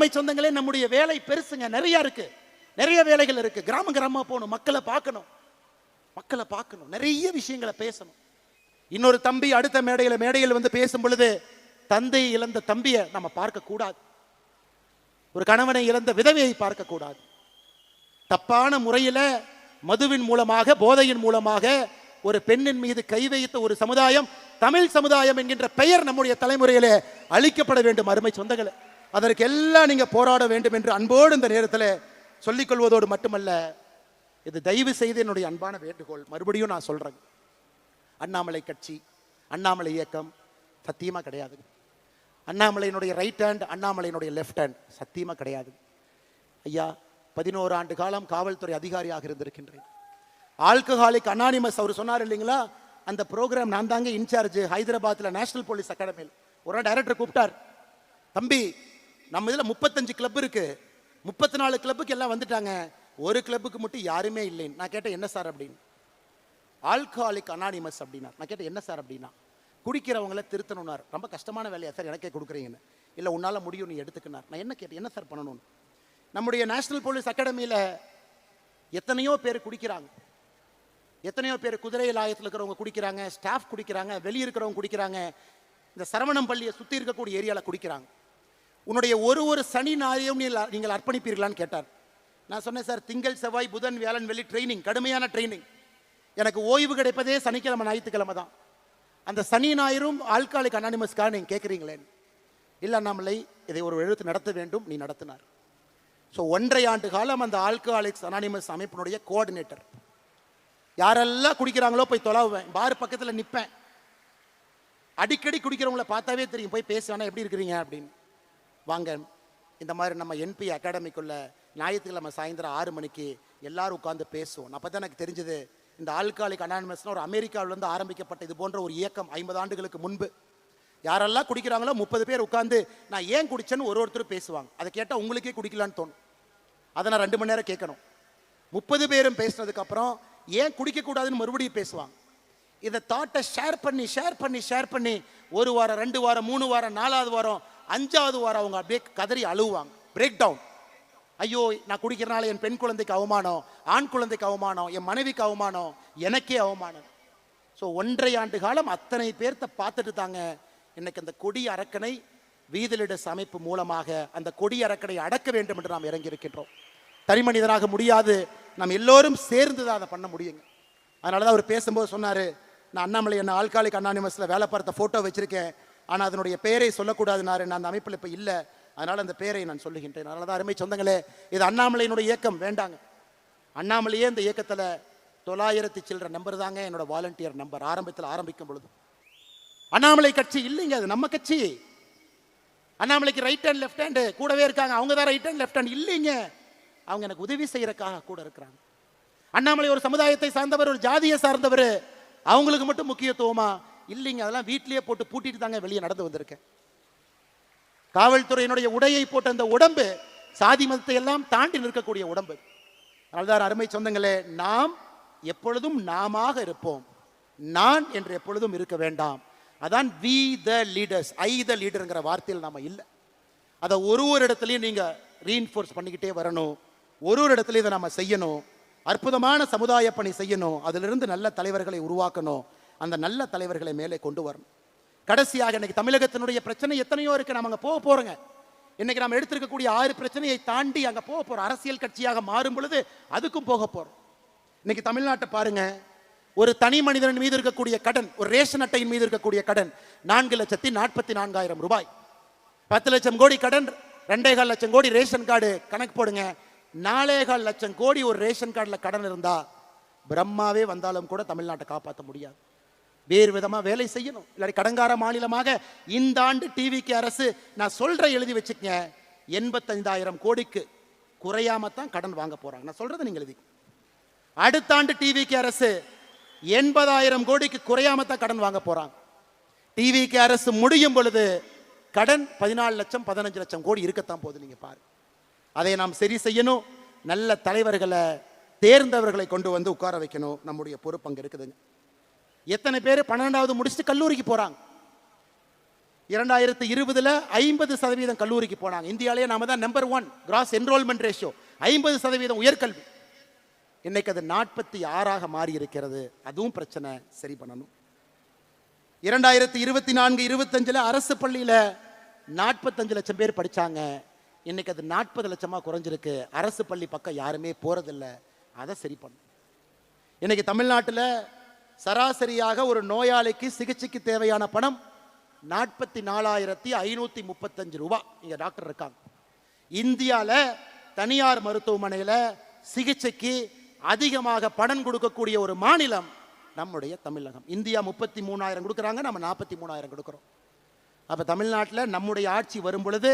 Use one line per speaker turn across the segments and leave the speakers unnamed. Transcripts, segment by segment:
அருமை சொந்தங்களே, நம்முடைய வேலை பெருசுங்க, நிறைய இருக்கு, நிறைய வேலைகள் இருக்கு. கிராமமா போகணும், மக்களை பார்க்கணும், நிறைய விஷயங்களை பேசணும். இன்னொரு தம்பி அடுத்த மேடையில் வந்து பேசும் பொழுது தந்தை இழந்த தம்பியை நம்ம பார்க்க கூடாது, ஒரு கணவனை இழந்த விதவையை பார்க்க கூடாது. தப்பான முறையில் மதுவின் மூலமாக, போதையின் மூலமாக ஒரு பெண்ணின் மீது கை வைத்த ஒரு சமுதாயம், தமிழ் சமுதாயம் என்கின்ற பெயர் நம்முடைய தலைமுறையிலே அழிக்கப்பட வேண்டும். அருமை சொந்தங்களே, அதற்கு எல்லாம் நீங்க போராட வேண்டும் என்று அன்போடு இந்த நேரத்தில் சொல்லிக் கொள்வதோடு மட்டுமல்ல, இது தயவு செய்து என்னுடைய அன்பான வேண்டுகோள். மறுபடியும் நான் சொல்றேன், அண்ணாமலை கட்சி, அண்ணாமலை இயக்கம் சத்தியமா கிடையாது. அண்ணாமலையினுடைய ரைட் ஹேண்ட், அண்ணாமலையினுடைய லெஃப்ட் ஹேண்ட் சத்தியமா கிடையாது. ஐயா, 11 ஆண்டு காலம் காவல்துறை அதிகாரியாக இருந்திருக்கின்றேன். ஆல்கஹாலிக் அனானிமஸ் அவர் சொன்னார் இல்லைங்களா, அந்த ப்ரோக்ராம் நான் தாங்க இன்சார்ஜ். ஹைதராபாத்தில் நேஷனல் போலீஸ் அகாடமியில் ஒரு நாள் டைரக்டர் கூப்பிட்டார், தம்பி நம்ம இதில் 35 கிளப் இருக்கு, 34 கிளப்புக்கு எல்லாம் வந்துட்டாங்க, ஒரு கிளப்புக்கு மட்டும் யாருமே இல்லைன்னு. நான் கேட்டேன் என்ன சார் அப்படின்னு. ஆல்கஹாலிக் அனானிமஸ் அப்படின்னா. நான் கேட்டேன் என்ன சார் அப்படின்னா, குடிக்கிறவங்கள திருத்தணும்னார். ரொம்ப கஷ்டமான வேலையா சார் எனக்கே கொடுக்குறீங்கன்னு. இல்லை உன்னால் முடியும், நீ எடுத்துக்கினார். நான் என்ன கேட்டேன், என்ன சார் பண்ணணும்னு. நம்முடைய நேஷனல் போலீஸ் அகாடமியில் எத்தனையோ பேர் குடிக்கிறாங்க, எத்தனையோ பேர் குதிரை லாயத்தில் இருக்கிறவங்க குடிக்கிறாங்க, ஸ்டாஃப் குடிக்கிறாங்க, வெளியே இருக்கிறவங்க குடிக்கிறாங்க, இந்த சரவணம் பள்ளியை சுற்றி இருக்கக்கூடிய ஏரியாவில் குடிக்கிறாங்க. உன்னுடைய ஒரு சனி ஞாயிறையும் நீங்கள் அர்ப்பணிப்பீர்களான்னு கேட்டார். நான் சொன்னேன் சார், திங்கள் செவ்வாய் புதன் வியாழன் வெள்ளி ட்ரைனிங், கடுமையான ட்ரைனிங். எனக்கு ஓய்வு கிடைப்பதே சனிக்கிழமை ஞாயிற்றுக்கிழமை தான். அந்த சனி ஞாயிறும் ஆல்கஹாலிக் அனானிமஸ்க்காக நீங்கள் கேட்குறீங்களே. இல்லை அண்ணாமலை, இதை ஒரு எழுத்து நடத்த வேண்டும், நீ நடத்தினார். ஸோ 1.5 ஆண்டு காலம் அந்த ஆல்கஹாலிக்ஸ் அனானிமஸ் அமைப்பினுடைய கோஆர்டினேட்டர். யாரெல்லாம் குடிக்கிறாங்களோ போய் தொலைவேன், பார் பக்கத்தில் நிற்பேன், அடிக்கடி குடிக்கிறவங்கள பார்த்தாவே தெரியும், போய் பேசுவேன்னா எப்படி இருக்கிறீங்க அப்படின்னு. வாங்க, இந்த மாதிரி நம்ம என்பி அகாடமிக்குள்ள ஞாயிற்றுக்கிழமை சாயந்தரம் 6 மணிக்கு எல்லாரும் உட்காந்து பேசுவோம். அப்போ தான் எனக்கு தெரிஞ்சது, இந்த ஆல்கஹாலிக் அனானிமஸ்னா ஒரு அமெரிக்காவிலேருந்து ஆரம்பிக்கப்பட்ட இது போன்ற ஒரு இயக்கம் 50 ஆண்டுகளுக்கு முன்பு. யாரெல்லாம் குடிக்கிறாங்களோ 30 பேர் உட்காந்து நான் ஏன் குடிச்சேன்னு ஒருத்தர் பேசுவாங்க. அதை கேட்டால் உங்களுக்கே குடிக்கலான்னு தோணும். அதை நான் 2 மணி நேரம் கேட்கணும். 30 பேரும் பேசினதுக்கு அப்புறம் ஏன் குடிக்கக்கூடாதுன்னு மறுபடியும் பேசுவாங்க. இதை தாட்டை ஷேர் பண்ணி 1 வாரம் 2 வாரம் 3 வாரம் 4வது வாரம் 5வது வாரம் அவங்க அப்படியே கதறி அழுவாங்க, பிரேக் டவுன். ஐயோ, நான் குடிக்கிறனால என் பெண் குழந்தைக்கு அவமானம், ஆண் குழந்தைக்கு அவமானம், என் மனைவிக்கு அவமானம், எனக்கே அவமானம். ஸோ 1.5 ஆண்டு காலம் அத்தனை பேர்த்த பார்த்துட்டு தாங்க இன்னைக்கு அந்த கொடி அரக்கனை வீதிலிடஸ் அமைப்பு மூலமாக அந்த கொடி அரக்கனை அடக்க வேண்டும் என்று நாம் இறங்கி இருக்கின்றோம். தனி மனிதனாக முடியாது, நாம் எல்லோரும் சேர்ந்து தான் அதை பண்ண முடியுங்க. அதனால தான் அவர் பேசும்போது சொன்னார், நான் அண்ணாமலை என்ன ஆல்கஹாலிக் அனானிமஸில் வேலை பார்த்த ஃபோட்டோ வச்சுருக்கேன், ஆனால் அதனுடைய பெயரை சொல்லக்கூடாதுனாரு, நான் அந்த அமைப்பில் இப்போ இல்லை, அதனால் அந்த பெயரை நான் சொல்லுகின்றேன். அதனால தான் அருமை சொந்தங்களே, இது அண்ணாமலையினுடைய இயக்கம் வேண்டாங்க. அண்ணாமலையே இந்த இயக்கத்தில் 900 சில்லற நம்பர் தாங்க என்னோட வாலண்டியர் நம்பர். ஆரம்பத்தில் ஆரம்பிக்கும் பொழுது அண்ணாமலை கட்சி இல்லைங்க, அது நம்ம கட்சி. அண்ணாமலைக்கு ரைட் ஹேண்ட் லெஃப்ட் ஹேண்டு கூடவே இருக்காங்க, அவங்க தான் ரைட் ஹேண்ட் லெஃப்ட் ஹேண்ட் இல்லைங்க, அவங்க எனக்கு உதவி செய்யறதுக்காக கூட இருக்கிறாங்க. அண்ணாமலை ஒரு சமுதாயத்தை சார்ந்தவர், ஒரு ஜாதியை சார்ந்தவர், அவங்களுக்கு மட்டும் முக்கியத்துவமா இல்லைங்க. அதெல்லாம் வீட்டிலேயே போட்டு பூட்டிட்டு தாங்க வெளியே நடந்து வந்திருக்கேன். காவல்துறையினுடைய உடையை போட்ட அந்த உடம்பு சாதி மதத்தை எல்லாம் தாண்டி நிற்கக்கூடிய உடம்பு. அதனால்தான் அருமை சொந்தங்களே, நாம் எப்பொழுதும் நாமாக இருப்போம், நான் என்று எப்பொழுதும் இருக்க வேண்டாம். அதான் வி த லீடர்ஸ், ஐ த லீடர்ங்கிற வார்த்தையில் நாம இல்லை. அதை ஒரு இடத்துலையும் நீங்க ரீஇன்ஃபோர்ஸ் பண்ணிக்கிட்டே வரணும். ஒரு இடத்துலையும் இதை நம்ம செய்யணும். அற்புதமான சமுதாய பணி செய்யணும். அதிலிருந்து நல்ல தலைவர்களை உருவாக்கணும். அந்த நல்ல தலைவர்களை மேலே கொண்டு வரணும். கடைசியாக இன்னைக்கு தமிழகத்தினுடைய பிரச்சனை எத்தனையோ இருக்கு, நம்ம அங்கே போக போறோங்க. இன்னைக்கு நம்ம எடுத்திருக்கக்கூடிய 6 பிரச்சனையை தாண்டி அங்கே போக போறோம். அரசியல் கட்சியாக மாறும் பொழுது அதுக்கும் போக போறோம். இன்னைக்கு தமிழ்நாட்டை பாருங்க, ஒரு தனி மனிதன் மீது இருக்கக்கூடிய கடன், ஒரு ரேஷன் அட்டையின் மீது இருக்கக்கூடிய கடன் 4,44,000 ரூபாய். 10 லட்சம் கோடி கடன், 2.25 லட்சம் கோடி ரேஷன் கார்டு. கணக்கு போடுங்க, 4.25 லட்சம் கோடி ஒரு ரேஷன் கார்டில் கடன் இருந்தா பிரம்மாவே வந்தாலும் கூட தமிழ்நாட்டை காப்பாற்ற முடியாது. வேறு விதமா வேலை செய்யணும். இல்லாட்டி கடங்கார மாநிலமாக இந்த ஆண்டு டிவிக்கு அரசு, நான் சொல்ற எழுதி வச்சுக்கங்க, 85,000 கோடிக்கு குறையாம தான் கடன் வாங்க போறாங்க. நான் சொல்றது நீங்க எழுதி. அடுத்த ஆண்டு டிவிக்கு அரசு 80,000 கோடிக்கு குறையாம தான் கடன் வாங்க போறாங்க. டிவிக்கு அரசு முடியும் பொழுது கடன் 14 லட்சம் 15 லட்சம் கோடி இருக்கத்தான் போகுது. நீங்க பாரு, அதை நாம் சரி செய்யணும். நல்ல தலைவர்களை, தேர்ந்தவர்களை கொண்டு வந்து உட்கார வைக்கணும். நம்முடைய பொறுப்பு அங்க இருக்குதுங்க. எத்தனை பேர் 12வது முடிச்சுட்டு கல்லூரிக்கு போறாங்க, 2020 50% கல்லூரிக்கு போனாங்க. இந்தியாவிலேயே நாம தான் நம்பர் 1 கிராஸ் என்ரோல்மெண்ட் ரேஷியோ, 50% உயர்கல்வி. இன்னைக்கு அது 46 மாறி இருக்கிறது. அதுவும் பிரச்சனை, சரி பண்ணணும். 2024-25 அரசு பள்ளியில 45 லட்சம் பேர் படிச்சாங்க. இன்னைக்கு அது 40 லட்சமா குறைஞ்சிருக்கு. அரசு பள்ளி பக்கம் யாருமே போறதில்லை. அதை சரி பண்ணும். இன்னைக்கு தமிழ்நாட்டில் சராசரியாக ஒரு நோயாளிக்கு சிகிச்சைக்கு தேவையான பணம் 44,535 ரூபாய். இங்க டாக்டர் இருக்காங்க. இந்தியாவில் தனியார் மருத்துவமனையில் சிகிச்சைக்கு அதிகமாக பணம் கொடுக்கக்கூடிய ஒரு மாநிலம் நம்முடைய தமிழகம். இந்தியா 33,000 கொடுக்குறாங்க, நம்ம 43,000 கொடுக்குறோம். அப்போ தமிழ்நாட்டில் நம்முடைய ஆட்சி வரும் பொழுது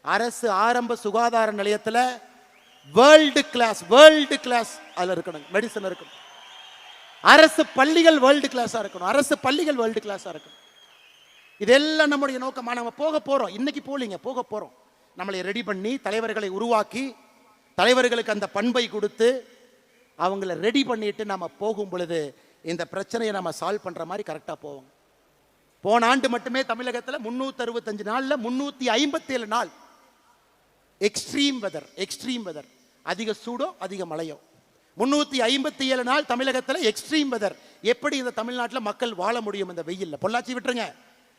அரசு ஆரம்ப சுகாதார நிலையத்தில் வேர்ல்டு கிளாஸ் அதில் இருக்கணும், மெடிசன் இருக்கணும். அரசு பள்ளிகள் வேர்ல்டு கிளாஸாக இருக்கணும், அரசு பள்ளிகள் வேர்ல்டு கிளாஸாக இருக்கணும். இதெல்லாம் நம்முடைய நோக்கமாக நம்ம போக போகிறோம். இன்னைக்கு போலிங்க, போக போகிறோம். நம்மளை ரெடி பண்ணி தலைவர்களை உருவாக்கி தலைவர்களுக்கு அந்த பண்பை கொடுத்து அவங்கள ரெடி பண்ணிட்டு நம்ம போகும் பொழுது இந்த பிரச்சனையை நம்ம சால்வ் பண்ணுற மாதிரி கரெக்டாக போவோம். போன ஆண்டு மட்டுமே தமிழகத்தில் 365 நாளில் 357 நாள் எக்ஸ்ட்ரீம் வெதர், அதிக சூடோ அதிக மழையோ. 357 நாள் தமிழகத்தில் எக்ஸ்ட்ரீம் வெதர். எப்படி இந்த தமிழ்நாட்டில் மக்கள் வாழ முடியும் இந்த வெயிலில்? பொள்ளாச்சி விட்டுருங்க,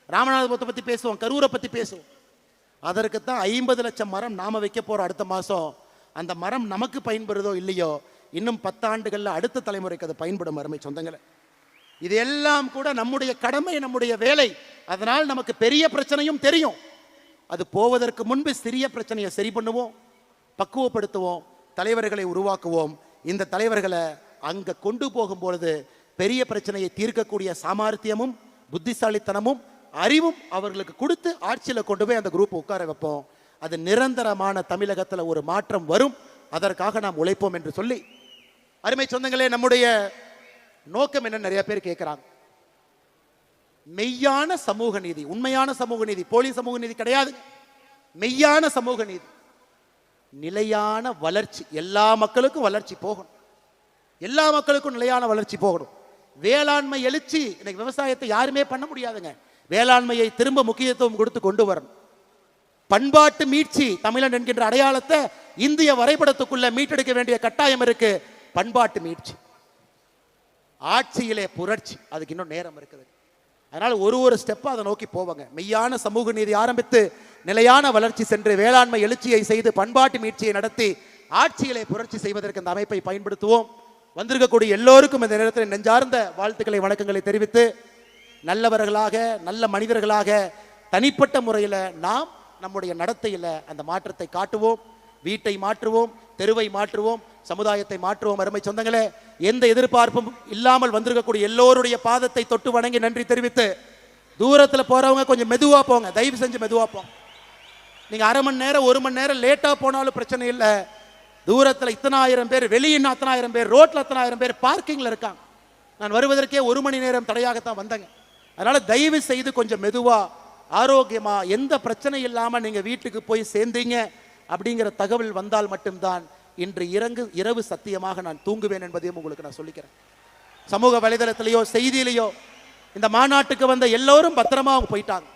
ராமநாதபுரத்தை பற்றி பேசுவோம், கரூரை பற்றி பேசுவோம். அதற்குத்தான் 50 லட்சம் மரம் நாம வைக்க போறோம் அடுத்த மாதம். அந்த மரம் நமக்கு பயன்படுதோ இல்லையோ, இன்னும் 10 ஆண்டுகளில் அடுத்த தலைமுறைக்கு அது பயன்படும். அருமை சொந்தங்களை, இது எல்லாம் கூட நம்முடைய கடமை, நம்முடைய வேலை. அதனால் நமக்கு பெரிய பிரச்சனையும் தெரியும். அது போவதற்கு முன்பு சிறிய பிரச்சனையை சரி பண்ணுவோம், பக்குவப்படுத்துவோம், தலைவர்களை உருவாக்குவோம். இந்த தலைவர்களை அங்க கொண்டு போகும்பொழுது பெரிய பிரச்சனையை தீர்க்கக்கூடிய சாமர்த்தியமும் புத்திசாலித்தனமும் அறிவும் அவர்களுக்கு கொடுத்து ஆட்சியில் கொண்டு போய் அந்த குரூப் உட்கார வைப்போம். அது நிரந்தரமான தமிழகத்தில் ஒரு மாற்றம் வரும். அதற்காக நாம் உழைப்போம் என்று சொல்லி, அருமை சொந்தங்களே, நம்முடைய நோக்கம் என்ன நிறைய பேர் கேட்கிறாங்க. மெய்யான சமூக நீதி, உண்மையான சமூக நீதி, போலி சமூக நீதி கிடையாது. மெய்யான சமூக நீதி, நிலையான வளர்ச்சி. எல்லா மக்களுக்கும் வளர்ச்சி போகணும், எல்லா மக்களுக்கும் நிலையான வளர்ச்சி போகணும். வேளாண்மை எழுச்சி. இன்னைக்கு விவசாயத்தை யாருமே பண்ண முடியாதுங்க. வேளாண்மையை திரும்ப முக்கியத்துவம் கொடுத்து கொண்டு வரணும். பண்பாட்டு மீட்சி, தமிழன் என்கின்ற அடையாளத்தை இந்திய வரைபடத்துக்குள்ள மீட்டெடுக்க வேண்டிய கட்டாயம் இருக்கு. பண்பாட்டு மீட்சி, ஆட்சியிலே புரட்சி, அதுக்கு இன்னும் நேரம் இருக்குது. அதனால ஒரு ஸ்டெப்பா அதை நோக்கி போவாங்க. மெய்யான சமூக நீதி ஆரம்பித்து நிலையான வளர்ச்சி சென்று வேளாண்மை எழுச்சியை செய்து பண்பாட்டு மீட்சியை நடத்தி ஆட்சியிலே புரட்சி செய்வதற்கு இந்த அமைப்பை பயன்படுத்துவோம். வந்திருக்கக்கூடிய எல்லோருக்கும் இந்த நேரத்தில் நெஞ்சார்ந்த வாழ்த்துக்களை, வணக்கங்களை தெரிவித்து, நல்லவர்களாக, நல்ல மனிதர்களாக தனிப்பட்ட முறையில் நாம் நம்முடைய நடத்தையில் அந்த மாற்றத்தை காட்டுவோம். வீட்டை மாற்றுவோம், தெருவை மாற்றுவோம், சமுதாயத்தை மாற்றுவோம். அருமை சொந்தங்களே, எந்த எதிர்பார்ப்பும் இல்லாமல் வந்திருக்கக்கூடிய எல்லோருடைய பாதத்தை தொட்டு வணங்கி நன்றி தெரிவித்து, தூரத்தில் போறவங்க கொஞ்சம் மெதுவா போங்க, தயவு செஞ்சு மெதுவா போங்க. நீங்க அரை மணி நேரம் 1 மணி நேரம் லேட்டா போனாலும் பிரச்சனை இல்லை. தூரத்தில் இத்தனை ஆயிரம் பேர், வெளியே அத்தனை ஆயிரம் பேர், ரோட்ல அத்தனை ஆயிரம் பேர் பார்க்கிங்ல இருக்காங்க. நான் வருவதற்கே 1 மணி நேரம் தடையாகத்தான் வந்தேங்க. அதனால தயவு செய்து கொஞ்சம் மெதுவா, ஆரோக்கியமா, எந்த பிரச்சனை இல்லாம நீங்க வீட்டுக்கு போய் சேர்ந்தீங்க அப்படிங்கிற தகவல் வந்தால் மட்டும்தான் இன்று இரவு சத்தியமாக நான் தூங்குவேன் என்பதையும் உங்களுக்கு நான் சொல்லிக்கிறேன். சமூக வலைதளத்திலேயோ செய்தியிலேயோ இந்த மாநாட்டுக்கு வந்த எல்லோரும் பத்திரமா அவங்க போயிட்டாங்க.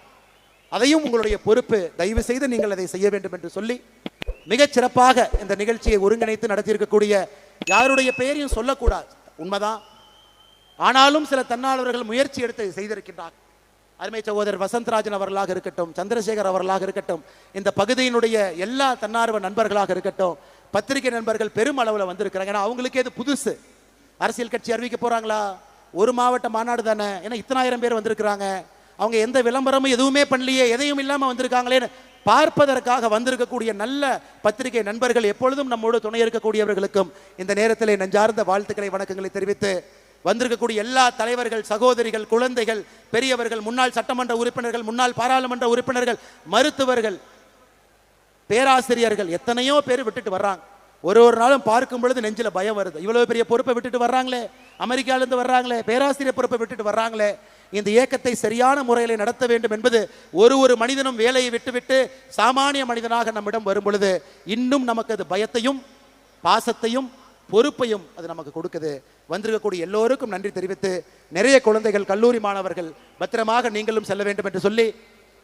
அதையும் உங்களுடைய பொறுப்பு. தயவு செய்து நீங்கள் அதை செய்ய வேண்டும் என்று சொல்லி, மிகச் சிறப்பாக இந்த நிகழ்ச்சியை ஒருங்கிணைத்து நடத்தியிருக்கக்கூடிய யாருடைய பெயரையும் சொல்லக்கூடாது, உண்மைதான். ஆனாலும் சில தன்னாளர்கள் முயற்சி எடுத்து செய்திருக்கின்றார். அருமை சகோதரர் வசந்தராஜன் அவர்களாக இருக்கட்டும், சந்திரசேகர் அவர்களாக இருக்கட்டும், இந்த பகுதியினுடைய எல்லா தன்னார்வ நண்பர்களாக இருக்கட்டும், பத்திரிகை நண்பர்கள் பெரும் அளவில் வந்திருக்கிறாங்க. ஏன்னா அவங்களுக்கே இது புதுசு. அரசியல் கட்சி அறிவிக்க போறாங்களா, ஒரு மாவட்ட மாநாடு தானே, ஏன்னா இத்தனை ஆயிரம் பேர் வந்திருக்கிறாங்க, அவங்க எந்த விளம்பரமும் எதுவுமே பண்ணலையே, எதையும் இல்லாமல் வந்திருக்காங்களேன்னு பார்ப்பதற்காக வந்திருக்கக்கூடிய நல்ல பத்திரிகை நண்பர்கள், எப்பொழுதும் நம்மோடு துணை இருக்கக்கூடியவர்களுக்கும் இந்த நேரத்தில் நெஞ்சார்ந்த வாழ்த்துக்களை, வணக்கங்களை தெரிவித்து, வந்திருக்கக்கூடிய எல்லா தலைவர்கள், சகோதரிகள், குழந்தைகள், பெரியவர்கள், முன்னாள் சட்டமன்ற உறுப்பினர்கள், முன்னாள் பாராளுமன்ற உறுப்பினர்கள், மருத்துவர்கள், பேராசிரியர்கள், எத்தனையோ பேர் விட்டுட்டு வர்றாங்க. ஒரு நாளும் பார்க்கும் பொழுது நெஞ்சில பயம் வருது. இவ்வளவு பெரிய பொறுப்பை விட்டுட்டு வர்றாங்களே, அமெரிக்காவிலிருந்து வர்றாங்களே, பேராசிரியர் பொறுப்பை விட்டுட்டு வர்றாங்களே. இந்த இயக்கத்தை சரியான முறையில் நடத்த வேண்டும் என்பது ஒரு மனிதனும் வேலையை விட்டுவிட்டு சாமானிய மனிதனாக நம்மிடம் வரும் பொழுது இன்னும் நமக்கு அது பயத்தையும் பாசத்தையும் பொறுப்பையும் அது நமக்கு கொடுக்குது. வந்திருக்கக்கூடிய எல்லோருக்கும் நன்றி தெரிவித்து, நிறைய குழந்தைகள், கல்லூரி மாணவர்கள் பத்திரமாக நீங்களும் செல்ல வேண்டும் என்று சொல்லி,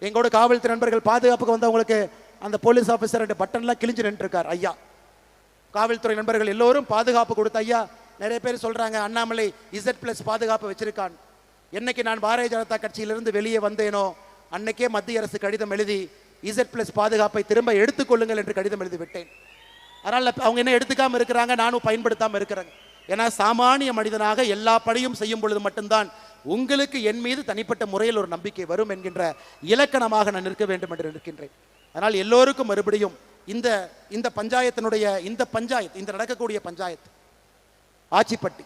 எங்களோட காவல்துறை நண்பர்கள் பாதுகாப்புக்கு வந்தவங்களுக்கு அந்த போலீஸ் ஆஃபீஸர் பட்டன்லாம் கிழிஞ்சு நின்றுருக்கார் ஐயா. காவல்துறை நண்பர்கள் எல்லோரும் பாதுகாப்பு கொடுத்த ஐயா. நிறைய பேர் சொல்றாங்க அண்ணாமலை Z+ பாதுகாப்பு வச்சிருக்கான். என்னைக்கு நான் பாரதிய ஜனதா கட்சியிலிருந்து வெளியே வந்தேனோ அன்னைக்கே மத்திய அரசு கடிதம் எழுதி Z+ பாதுகாப்பை திரும்ப எடுத்துக்கொள்ளுங்கள் என்று கடிதம் எழுதி விட்டேன். அதனால அவங்க என்ன எடுத்துக்காம இருக்கிறாங்க, நானும் பயன்படுத்தாம இருக்கிறேன். ஏன்னா சாமானிய மனிதனாக எல்லா பணியும் செய்யும் பொழுது மட்டும்தான் உங்களுக்கு என் மீது தனிப்பட்ட முறையில் ஒரு நம்பிக்கை வரும் என்கின்ற இலக்கணமாக நான் நிற்க வேண்டும் என்று நிற்கின்றேன். அதனால் எல்லோருக்கும் மறுபடியும் இந்த பஞ்சாயத்தினுடைய இந்த நடக்கக்கூடிய பஞ்சாயத்து ஆச்சிப்பட்டி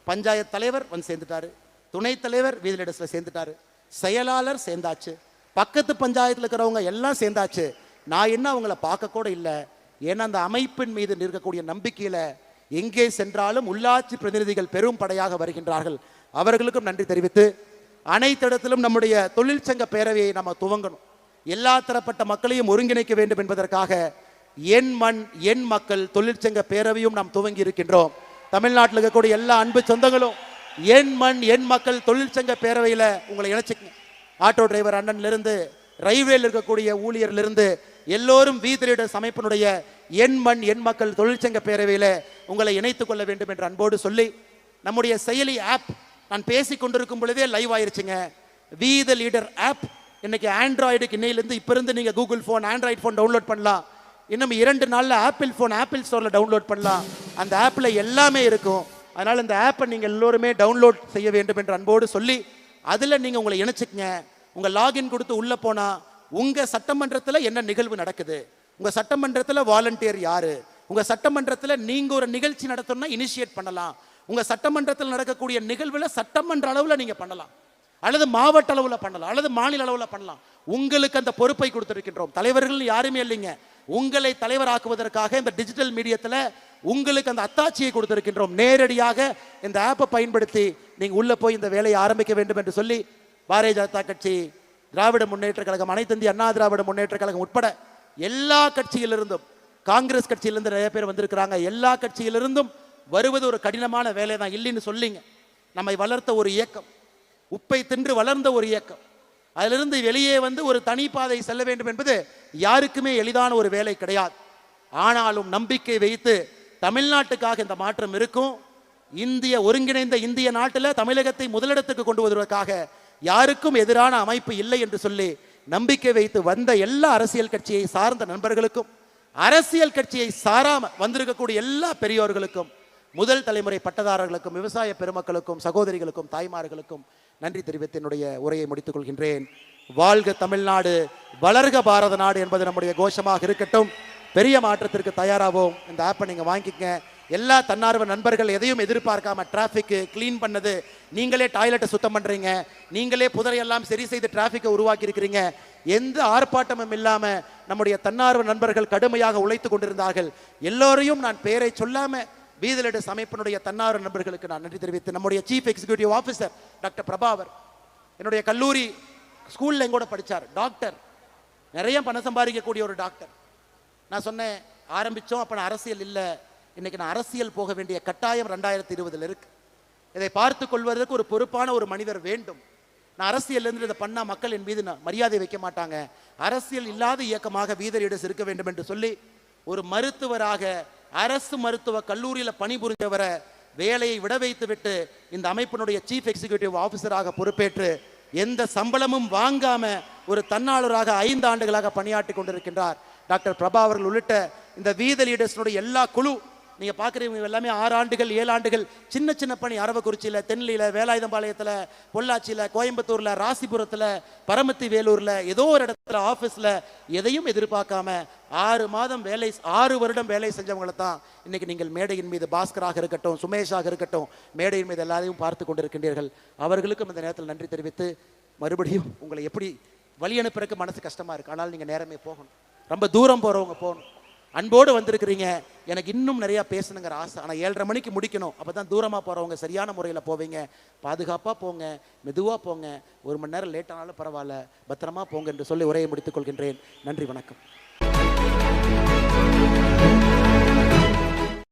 பஞ்சாயத்து தலைவர் வந்து சேர்ந்துட்டாரு, துணைத் தலைவர் வீதிலிடஸ்ல சேர்ந்துட்டாரு, செயலாளர் சேர்ந்தாச்சு, பக்கத்து பஞ்சாயத்தில் இருக்கிறவங்க எல்லாம் சேர்ந்தாச்சு. நான் என்ன அவங்கள பார்க்க கூட இல்லை. ஏன்னா அந்த அமைப்பின் மீது இருக்கக்கூடிய நம்பிக்கையில எங்கே சென்றாலும் உள்ளாட்சி பிரதிநிதிகள் பெரும் படையாக வருகின்றார்கள். அவர்களுக்கும் நன்றி தெரிவித்து அனைத்து இடத்திலும் நம்முடைய தொழிற்சங்க பேரவையை நம்ம துவங்கணும். எல்லா தரப்பட்ட மக்களையும் ஒருங்கிணைக்க வேண்டும் என்பதற்காக என் மண் என் மக்கள் தொழிற்சங்க பேரவையும் நாம் துவங்கி இருக்கின்றோம். தமிழ்நாட்டில் இருக்கக்கூடிய எல்லா அன்பு சொந்தங்களும் என் மண் என் மக்கள் தொழிற்சங்க பேரவையில் உங்களை இணைச்சிக்கங்க. ஆட்டோ டிரைவர் அண்ணன்லிருந்து ரயில்வேல இருக்கக்கூடிய ஊழியர்லிருந்து எல்லோரும் வீதிலிடஸ் அமைப்பினுடைய என் மண் என் மக்கள் தொழிற்சங்க பேரவையில் உங்களை இணைத்துக் கொள்ள வேண்டும் என்று அன்போடு சொல்லி, நம்முடைய செயலி ஆப் நான் பேசி கொண்டிருக்கும் பொழுதே லைவ் ஆயிருச்சுங்க. வி த லீடர் ஆப் இன்னைக்கு ஆண்ட்ராய்டுக்கு இன்னையிலிருந்து இப்போ இருந்து நீங்கள் Google phone Android phone download பண்ணலாம். இன்னும் 2 நாளில் ஆப்பிள் ஃபோன் ஆப்பிள் ஸ்டோரில் டவுன்லோட் பண்ணலாம். அந்த ஆப்பில் எல்லாமே இருக்கும். அதனால் இந்த ஆப்பை நீங்கள் எல்லோருமே டவுன்லோட் செய்ய வேண்டும் என்று அன்போடு சொல்லி அதில் நீங்கள் உங்களை இணைச்சிக்கங்க. உங்கள் லாகின் கொடுத்து உள்ளே போனால் உங்கள் சட்டமன்றத்தில் என்ன நிகழ்வு நடக்குது, உங்கள் சட்டமன்றத்தில் வாலண்டியர் யாரு, உங்கள் சட்டமன்றத்தில் நீங்கள் ஒரு நிகழ்ச்சி நடத்தணும்னா இனிஷியேட் பண்ணலாம். உங்கள் சட்டமன்றத்தில் நடக்கக்கூடிய நிகழ்வில் சட்டமன்ற அளவில் நீங்கள் பண்ணலாம், அல்லது மாவட்ட அளவில் பண்ணலாம், அல்லது மாநில அளவில் பண்ணலாம். உங்களுக்கு அந்த பொறுப்பை கொடுத்திருக்கின்றோம். தலைவர்கள் யாருமே இல்லைங்க. உங்களை தலைவராக்குவதற்காக இந்த டிஜிட்டல் மீடியத்தில் உங்களுக்கு அந்த அத்தாட்சியை கொடுத்திருக்கின்றோம். நேரடியாக இந்த ஆப்பை பயன்படுத்தி நீங்கள் உள்ளே போய் இந்த வேலையை ஆரம்பிக்க வேண்டும் என்று சொல்லி பாரதிய ஜனதா கட்சி, திராவிட முன்னேற்ற கழகம், அனைத்து இந்திய அண்ணா திராவிட முன்னேற்ற கழகம் உட்பட எல்லா கட்சியிலிருந்தும், காங்கிரஸ் கட்சியிலிருந்து நிறைய பேர் வந்திருக்கிறாங்க, எல்லா கட்சியிலிருந்தும் வருவது ஒரு கடினமான வேலை தான் இல்லைன்னு சொல்லிங்க. நம்மை வளர்த்த ஒரு இயக்கம், உப்பை தின்று வளர்ந்த ஒரு இயக்கம், அதிலிருந்து வெளியே வந்து ஒரு தனிப்பாதை செல்ல வேண்டும் என்பது யாருக்குமே எளிதான ஒரு வேலை கிடையாது. ஆனாலும் நம்பிக்கை வைத்து தமிழ்நாட்டுக்காக இந்த மாற்றம் இருக்கும். ஒருங்கிணைந்த இந்திய நாட்டில் தமிழகத்தை முதலிடத்துக்கு கொண்டு வருவதற்காக யாருக்கும் எதிரான அமைப்பு இல்லை என்று சொல்லி நம்பிக்கை வைத்து வந்த எல்லா அரசியல் கட்சியை சார்ந்த நண்பர்களுக்கும், அரசியல் கட்சியை சாராம வந்திருக்கக்கூடிய எல்லா பெரியோர்களுக்கும், முதல் தலைமுறை பட்டதாரர்களுக்கும், விவசாய பெருமக்களுக்கும், சகோதரிகளுக்கும், தாய்மார்களுக்கும் நன்றி தெரிவித்து என்னுடைய உரையை முடித்துக் கொள்கின்றேன். வாழ்க தமிழ்நாடு, வளர்க பாரத நாடு என்பது நம்முடைய கோஷமாக இருக்கட்டும். பெரிய மாற்றத்திற்கு தயாராகவும் இந்த ஆப்பை நீங்கள் வாங்கிக்கங்க. எல்லா தன்னார்வ நண்பர்கள் எதையும் எதிர்பார்க்காம டிராஃபிக்கு க்ளீன் பண்ணது, நீங்களே டாய்லெட்டை சுத்தம் பண்ணுறீங்க, நீங்களே புதரையெல்லாம் சரி செய்து டிராஃபிக்கை உருவாக்கி இருக்கிறீங்க. எந்த ஆர்ப்பாட்டமும் இல்லாமல் நம்முடைய தன்னார்வ நண்பர்கள் கடுமையாக உழைத்து கொண்டிருந்தார்கள். எல்லோரையும் நான் பெயரை சொல்லாமல் வீதிலிடஸ் அமைப்பினுடைய தன்னார்வ நண்பர்களுக்கு நான் நன்றி தெரிவித்து, நம்முடைய சீஃப் எக்ஸிக்யூட்டிவ் ஆஃபீஸர் டாக்டர் பிரபாவர், என்னுடைய கல்லூரி ஸ்கூலில் எங்கூட படித்தார், டாக்டர், நிறைய பணம் சம்பாதிக்கக்கூடிய ஒரு டாக்டர். நான் சொன்னேன் ஆரம்பித்தோம், அப்போ நான் அரசியல் இல்லை, இன்னைக்கு நான் அரசியல் போக வேண்டிய கட்டாயம் 2020 இருக்கு. இதை பார்த்து கொள்வதற்கு ஒரு பொறுப்பான ஒரு மனிதர் வேண்டும். நான் அரசியல் இருந்து இதை பண்ணால் மக்கள் என் மீது மரியாதை வைக்க மாட்டாங்க, அரசியல் இல்லாத இயக்கமாக வீதிலிடஸ் இருக்க வேண்டும் என்று சொல்லி ஒரு மருத்துவராக அரசு மருத்துவ கல்லூரியில் பணிபுரிஞ்சவரை வேலையை விட வைத்து விட்டு இந்த அமைப்பினுடைய சீஃப் எக்ஸிக்யூட்டிவ் ஆஃபீஸராக பொறுப்பேற்று எந்த சம்பளமும் வாங்காம ஒரு தன்னாளராக 5 ஆண்டுகளாக பணியாற்றி கொண்டிருக்கின்றார் டாக்டர் பிரபா அவர்கள் உள்ளிட்ட இந்த வீதி லீடர்ஸ்னுடைய எல்லா குழு. நீங்கள் பார்க்குறீங்க எல்லாமே 6 ஆண்டுகள் 7 ஆண்டுகள் சின்ன சின்ன பணி, அரவக்குறிச்சியில், தென்னியில், வேலாயுதம்பாளையத்தில், பொள்ளாச்சியில், கோயம்புத்தூரில், ராசிபுரத்தில், பரமத்தி வேலூரில், ஏதோ ஒரு இடத்துல ஆஃபீஸில் எதையும் எதிர்பார்க்காம 6 வருடம் வேலை செஞ்சவங்களை தான் இன்னைக்கு நீங்கள் மேடையின் மீது பாஸ்கராக இருக்கட்டும், சுமேஷாக இருக்கட்டும், மேடையின் மீது எல்லாரையும் பார்த்து கொண்டிருக்கின்றீர்கள். அவர்களுக்கும் இந்த நேரத்தில் நன்றி தெரிவித்து, மறுபடியும் உங்களை எப்படி வழி அனுப்புறதுக்கு மனசு கஷ்டமாக இருக்குது, ஆனால் நீங்கள் நேரமே போகணும், ரொம்ப தூரம் போகிறவங்க போகணும், அன்போடு வந்திருக்கிறீங்க. எனக்கு இன்னும் நிறையா பேசணுங்கிற ஆசை, ஆனால் 7:30 மணிக்கு முடிக்கணும். அப்போ தான் தூரமாக போகிறவங்க சரியான முறையில் போவீங்க. பாதுகாப்பாக போங்க, மெதுவாக போங்க, 1 மணி நேரம் லேட்டானாலும் பரவாயில்ல, பத்திரமா போங்க என்று சொல்லி உரையை முடித்துக் கொள்கின்றேன். நன்றி, வணக்கம்.